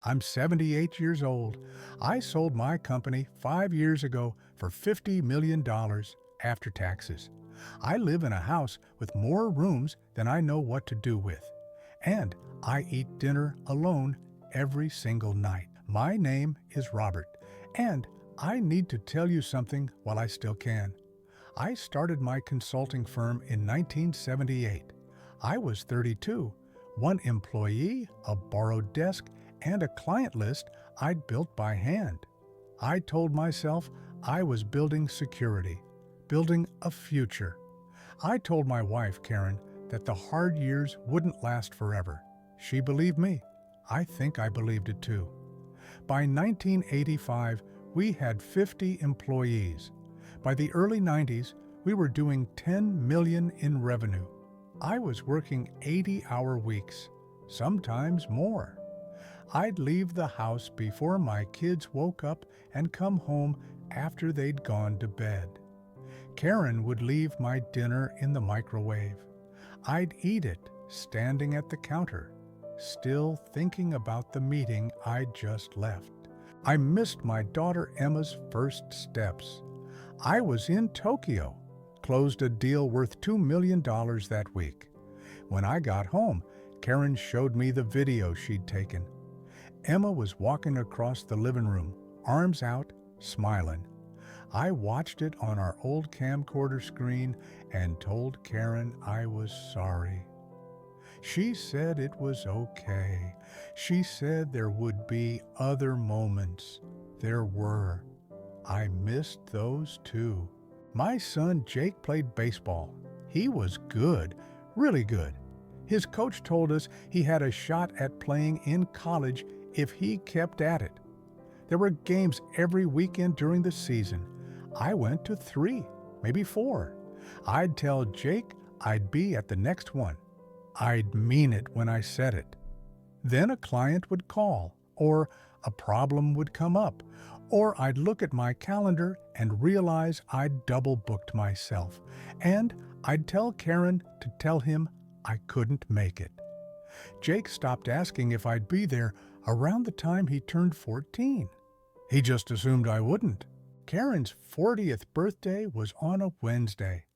I'm 78 years old. I sold my company 5 years ago for $50 million after taxes. I live in a house with more rooms than I know what to do with. And I eat dinner alone every single night. My name is Robert, and I need to tell you something while I still can. I started my consulting firm in 1978. I was 32, one employee, a borrowed desk, and a client list I'd built by hand. I told myself I was building security, building a future. I told my wife, Karen, that the hard years wouldn't last forever. She believed me. I think I believed it too. By 1985, we had 50 employees. By the early 90s, we were doing $10 million in revenue. I was working 80-hour weeks, sometimes more. I'd leave the house before my kids woke up and come home after they'd gone to bed. Karen would leave my dinner in the microwave. I'd eat it standing at the counter, still thinking about the meeting I'd just left. I missed my daughter Emma's first steps. I was in Tokyo, closed a deal worth $2 million that week. When I got home, Karen showed me the video she'd taken. Emma was walking across the living room, arms out, smiling. I watched it on our old camcorder screen and told Karen I was sorry. She said it was okay. She said there would be other moments. There were. I missed those too. My son Jake played baseball. He was good, really good. His coach told us he had a shot at playing in college if he kept at it. There were games every weekend during the season. I went to 3, maybe 4. I'd tell Jake I'd be at the next one. I'd mean it when I said it. Then a client would call, or a problem would come up, or I'd look at my calendar and realize I'd double booked myself, and I'd tell Karen to tell him I couldn't make it. Jake stopped asking if I'd be there around the time he turned 14. He just assumed I wouldn't. Karen's 40th birthday was on a Wednesday.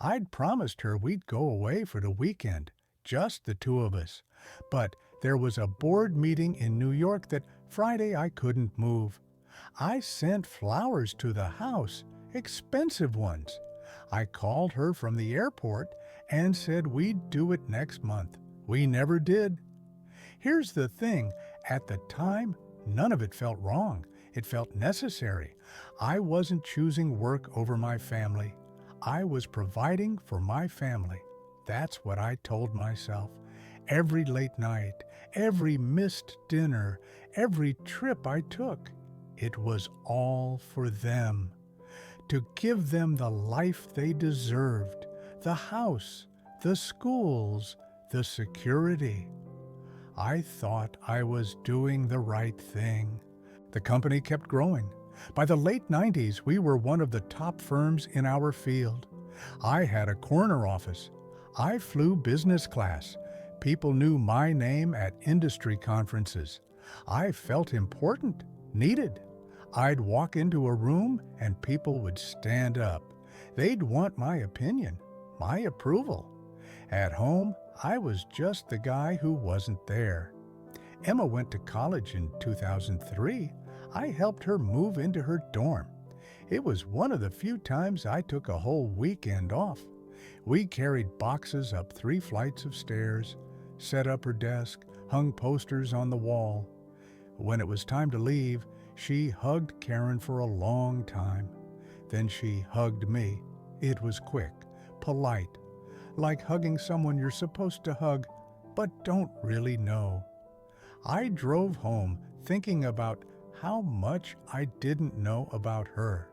I'd promised her we'd go away for the weekend, just the two of us. But there was a board meeting in New York that Friday I couldn't move. I sent flowers to the house, expensive ones. I called her from the airport and said we'd do it next month. We never did. Here's the thing, at the time, none of it felt wrong. It felt necessary. I wasn't choosing work over my family. I was providing for my family. That's what I told myself. Every late night, every missed dinner, every trip I took, it was all for them. To give them the life they deserved, the house, the schools, the security. I thought I was doing the right thing. The company kept growing. By the late 90s, we were one of the top firms in our field. I had a corner office. I flew business class. People knew my name at industry conferences. I felt important, needed. I'd walk into a room and people would stand up. They'd want my opinion, my approval. At home, I was just the guy who wasn't there. Emma went to college in 2003. I helped her move into her dorm. It was one of the few times I took a whole weekend off. We carried boxes up 3 flights of stairs, set up her desk, hung posters on the wall. When it was time to leave, she hugged Karen for a long time. Then she hugged me. It was quick, polite, like hugging someone you're supposed to hug, but don't really know. I drove home thinking about how much I didn't know about her,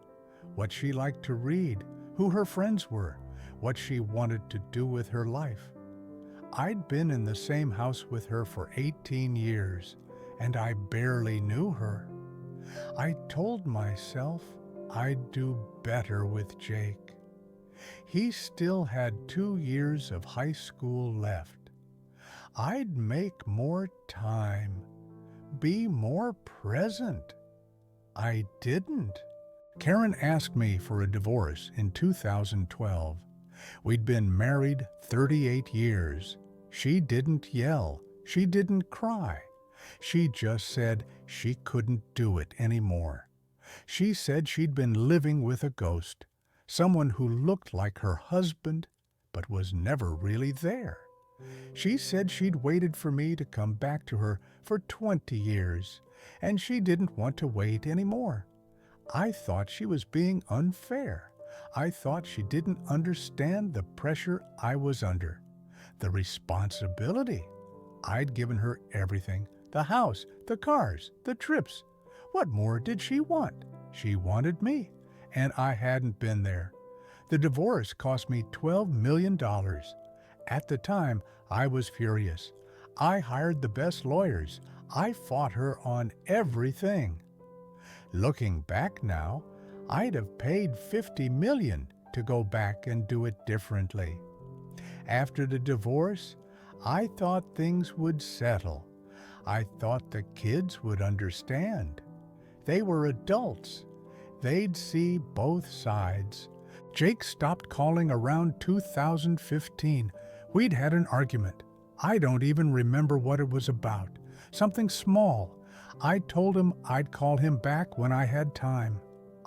what she liked to read, who her friends were, what she wanted to do with her life. I'd been in the same house with her for 18 years, and I barely knew her. I told myself I'd do better with Jake. He still had 2 years of high school left. I'd make more time, be more present. I didn't. Karen asked me for a divorce in 2012. We'd been married 38 years. She didn't yell. She didn't cry. She just said she couldn't do it anymore. She said she'd been living with a ghost, someone who looked like her husband but was never really there. She said she'd waited for me to come back to her for 20 years, and she didn't want to wait anymore. I thought she was being unfair. I thought she didn't understand the pressure I was under, the responsibility. I'd given her everything, the house, the cars, the trips. What more did she want? She wanted me, and I hadn't been there. The divorce cost me $12 million. At the time, I was furious. I hired the best lawyers. I fought her on everything. Looking back now, I'd have paid $50 million to go back and do it differently. After the divorce, I thought things would settle. I thought the kids would understand. They were adults. They'd see both sides. Jake stopped calling around 2015. We'd had an argument. I don't even remember what it was about. Something small. I told him I'd call him back when I had time.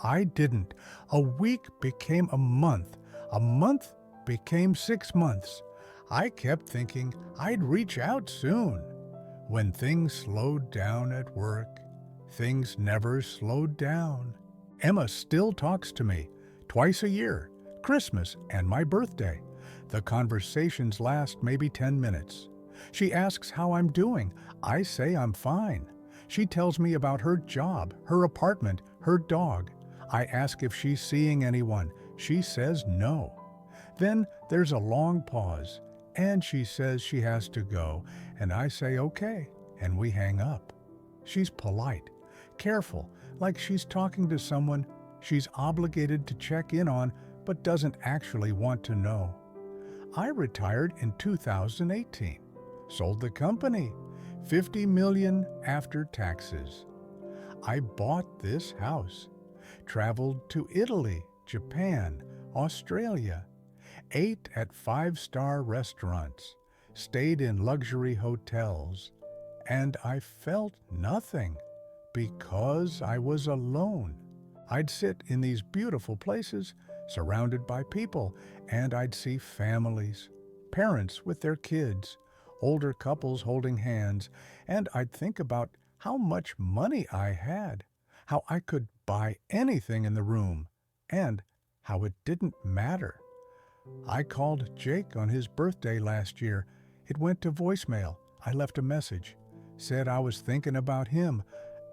I didn't. A week became a month. A month became 6 months. I kept thinking I'd reach out soon. When things slowed down at work, things never slowed down. Emma still talks to me twice a year, Christmas and my birthday. The conversations last maybe 10 minutes. She asks how I'm doing. I say I'm fine. She tells me about her job, her apartment, her dog. I ask if she's seeing anyone. She says no. Then there's a long pause, and she says she has to go, and I say okay, and we hang up. She's polite, careful, like she's talking to someone she's obligated to check in on but doesn't actually want to know. I retired in 2018, sold the company, $50 million after taxes. I bought this house, traveled to Italy, Japan, Australia, ate at 5-star restaurants, stayed in luxury hotels, and I felt nothing because I was alone. I'd sit in these beautiful places, surrounded by people, and I'd see families, parents with their kids, older couples holding hands, and I'd think about how much money I had, how I could buy anything in the room, and how it didn't matter. I called Jake on his birthday last year. It went to voicemail. I left a message, said I was thinking about him,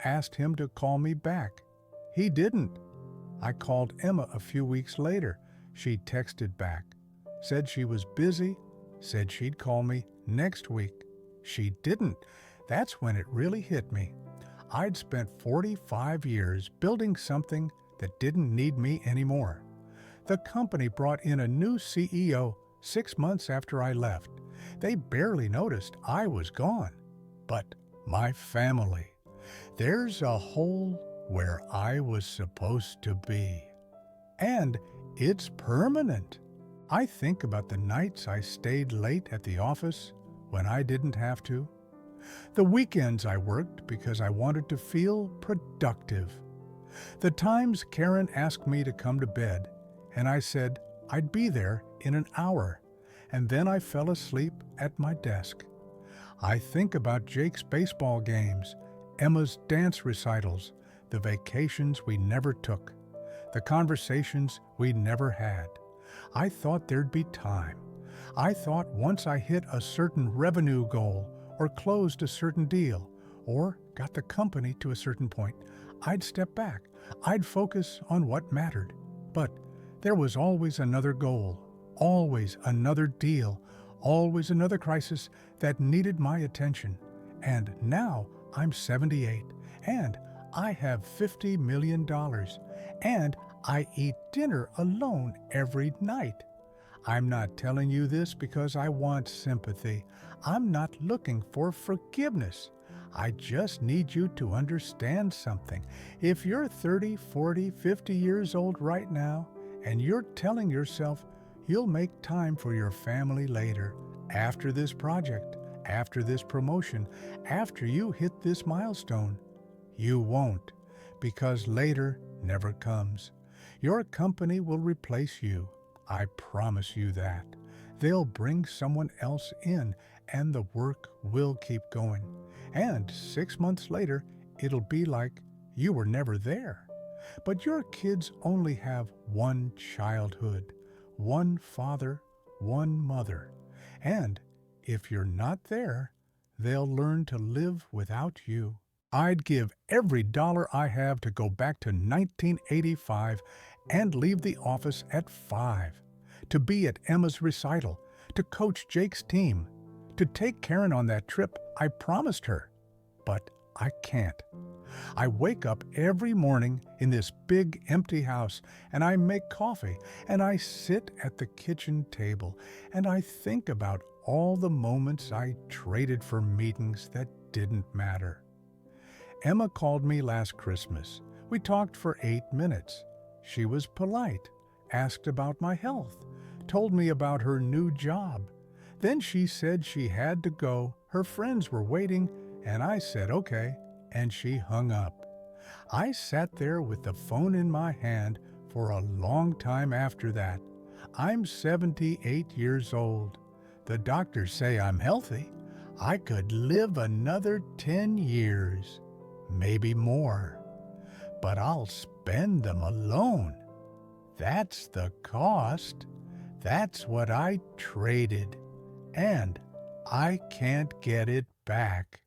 asked him to call me back. He didn't. I called Emma a few weeks later. She texted back, said she was busy, said she'd call me next week. She didn't. That's when it really hit me. I'd spent 45 years building something that didn't need me anymore. The company brought in a new CEO 6 months after I left. They barely noticed I was gone. But my family, there's a hole where I was supposed to be. And it's permanent. I think about the nights I stayed late at the office when I didn't have to. The weekends I worked because I wanted to feel productive. The times Karen asked me to come to bed, and I said I'd be there in an hour, and then I fell asleep at my desk. I think about Jake's baseball games, Emma's dance recitals, the vacations we never took, the conversations we never had. I thought there'd be time. I thought once I hit a certain revenue goal, or closed a certain deal, or got the company to a certain point, I'd step back. I'd focus on what mattered. But there was always another goal, always another deal, always another crisis that needed my attention. And now I'm 78, and I have $50 million, and I eat dinner alone every night. I'm not telling you this because I want sympathy. I'm not looking for forgiveness. I just need you to understand something. If you're 30, 40, 50 years old right now, and you're telling yourself you'll make time for your family later, after this project, after this promotion, after you hit this milestone, you won't, because later never comes. Your company will replace you. I promise you that. They'll bring someone else in, and the work will keep going. And 6 months later, it'll be like you were never there. But your kids only have one childhood, one father, one mother. And if you're not there, they'll learn to live without you. I'd give every dollar I have to go back to 1985 and leave the office at 5, to be at Emma's recital, to coach Jake's team, to take Karen on that trip I promised her. But I can't. I wake up every morning in this big empty house, and I make coffee, and I sit at the kitchen table, and I think about all the moments I traded for meetings that didn't matter. Emma called me last Christmas. We talked for 8 minutes. She was polite, asked about my health, told me about her new job. Then she said she had to go, her friends were waiting, and I said okay, and she hung up. I sat there with the phone in my hand for a long time after that. I'm 78 years old. The doctors say I'm healthy. I could live another 10 years, maybe more. But I'll spend them alone. That's the cost. That's what I traded. And I can't get it back.